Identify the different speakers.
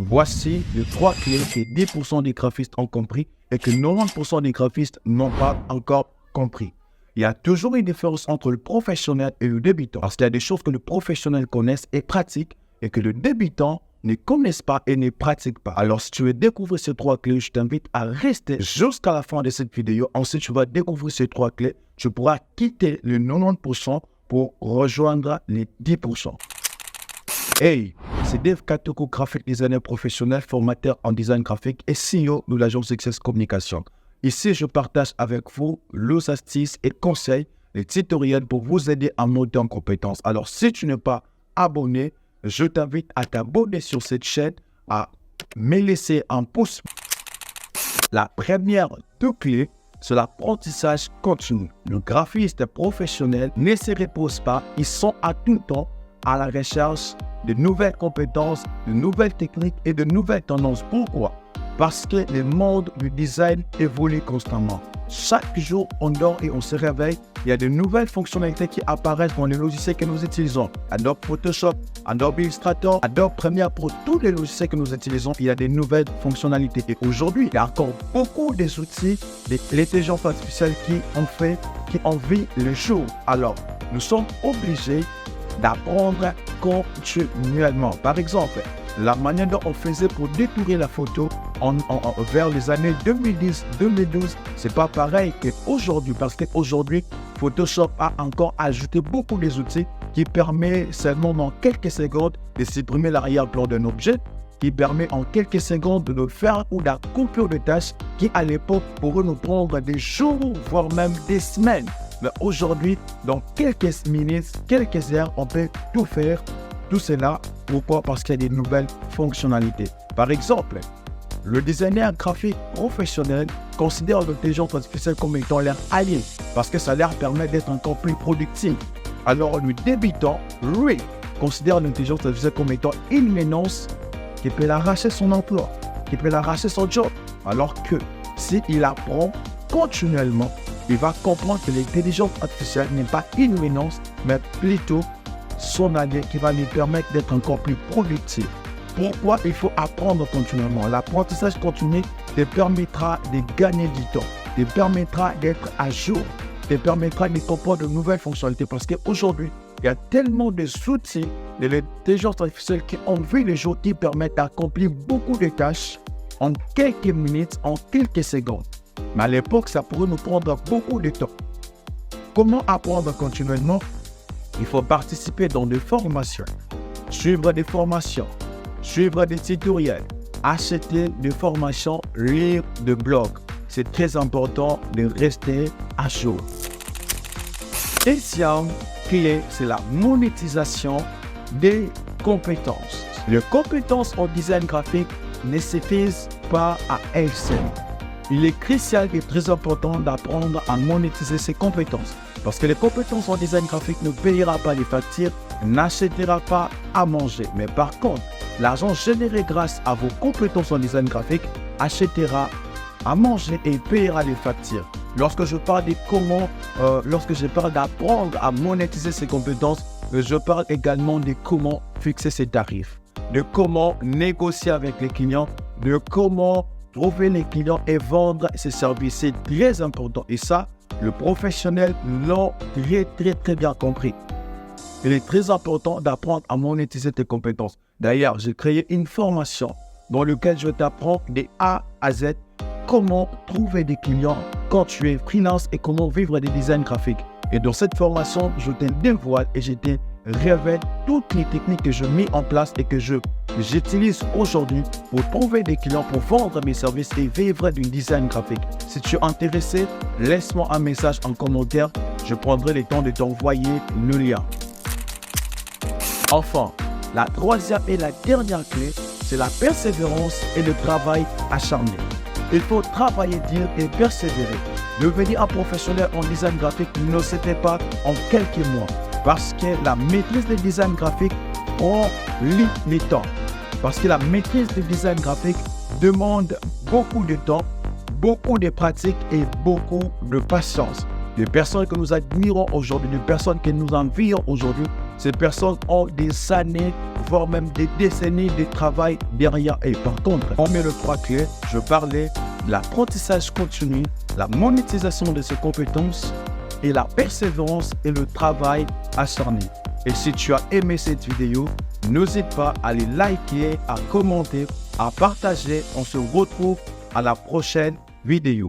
Speaker 1: Voici les 3 clés que 10% des graphistes ont compris et que 90% des graphistes n'ont pas encore compris. Il y a toujours une différence entre le professionnel et le débutant. Parce qu'il y a des choses que le professionnel connaisse et pratique et que le débutant ne connaisse pas et ne pratique pas. Alors, si tu veux découvrir ces 3 clés, je t'invite à rester jusqu'à la fin de cette vidéo. Ensuite, tu vas découvrir ces 3 clés. Tu pourras quitter le 90% pour rejoindre les 10%. Hey, c'est Dave Katoko, graphic designer professionnel, formateur en design graphique et CEO de l'agence Success Communication. Ici, je partage avec vous les astuces et conseils, les tutoriels pour vous aider à monter en compétences. Alors, si tu n'es pas abonné, je t'invite à t'abonner sur cette chaîne, à me laisser un pouce. La première deux clés, c'est l'apprentissage continu. Le graphiste professionnel ne se repose pas, ils sont à tout temps à la recherche de nouvelles compétences, de nouvelles techniques et de nouvelles tendances. Pourquoi? Parce que le monde du design évolue constamment. Chaque jour, on dort et on se réveille. Il y a de nouvelles fonctionnalités qui apparaissent dans les logiciels que nous utilisons. Adobe Photoshop, Adobe Illustrator, Adobe Premiere Pro, tous les logiciels que nous utilisons, il y a de nouvelles fonctionnalités. Et aujourd'hui, il y a encore beaucoup d'outils de l'intelligence artificielle qui ont vu le jour. Alors, nous sommes obligés d'apprendre continuellement. Par exemple, la manière dont on faisait pour détourer la photo vers les années 2010-2012, c'est pas pareil qu'aujourd'hui, parce qu'aujourd'hui, Photoshop a encore ajouté beaucoup d'outils qui permettent seulement dans quelques secondes de supprimer l'arrière-plan d'un objet, qui permet en quelques secondes de faire ou de couper de tâches qui à l'époque pourraient nous prendre des jours, voire même des semaines. Mais aujourd'hui, dans quelques minutes, quelques heures, on peut tout faire. Tout cela, pourquoi? Parce qu'il y a des nouvelles fonctionnalités. Par exemple, le designer graphique professionnel considère l'intelligence artificielle comme étant leur allié parce que ça leur permet d'être encore plus productif. Alors, le débutant, lui, considère l'intelligence artificielle comme étant une menace qui peut l'arracher son emploi, qui peut l'arracher son job. Alors que s'il apprend continuellement, il va comprendre que l'intelligence artificielle n'est pas une menace, mais plutôt son allié qui va lui permettre d'être encore plus productif. Pourquoi il faut apprendre continuellement? L'apprentissage continu te permettra de gagner du temps, te permettra d'être à jour, te permettra de comprendre de nouvelles fonctionnalités. Parce qu'aujourd'hui, il y a tellement d'outils de l'intelligence artificielle qui ont vu les jours qui permettent d'accomplir beaucoup de tâches en quelques minutes, en quelques secondes. Mais à l'époque, ça pourrait nous prendre beaucoup de temps. Comment apprendre continuellement? Il faut participer dans des formations, suivre des formations, suivre des tutoriels, acheter des formations, lire des blogs. C'est très important de rester à jour. Deuxième clé, c'est la monétisation des compétences. Les compétences en design graphique ne suffisent pas à elles seules. Il est crucial et très important d'apprendre à monétiser ses compétences. Parce que les compétences en design graphique ne payera pas les factures, n'achètera pas à manger. Mais par contre, l'argent généré grâce à vos compétences en design graphique achètera à manger et payera les factures. Lorsque je parle d'apprendre à monétiser ses compétences, je parle également de comment fixer ses tarifs, de comment négocier avec les clients, de comment trouver les clients et vendre ses services. C'est très important. Et ça, le professionnel l'a très bien compris. Il est très important d'apprendre à monétiser tes compétences. D'ailleurs, j'ai créé une formation dans laquelle je t'apprends de A à Z comment trouver des clients quand tu es freelance et comment vivre des designs graphiques. Et dans cette formation, je te dévoile et je te révèle toutes les techniques que je mets en place et que j'utilise aujourd'hui pour trouver des clients, pour vendre mes services et vivre du design graphique. Si tu es intéressé, laisse-moi un message en commentaire. Je prendrai le temps de t'envoyer le lien. Enfin, la troisième et la dernière clé, c'est la persévérance et le travail acharné. Il faut travailler dur et persévérer. Devenir un professionnel en design graphique ne se fait pas en quelques mois. Parce que la maîtrise du design graphique prend le temps. Parce que la maîtrise du design graphique demande beaucoup de temps, beaucoup de pratique et beaucoup de patience. Les personnes que nous admirons aujourd'hui, les personnes que nous envions aujourd'hui, Ces personnes ont des années, voire même des décennies de travail derrière elles. Par contre, parmi les 3 clés, je parlais de l'apprentissage continu, la monétisation de ses compétences et la persévérance et le travail acharné. Et si tu as aimé cette vidéo, n'hésite pas à les liker, à commenter, à partager. On se retrouve à la prochaine vidéo.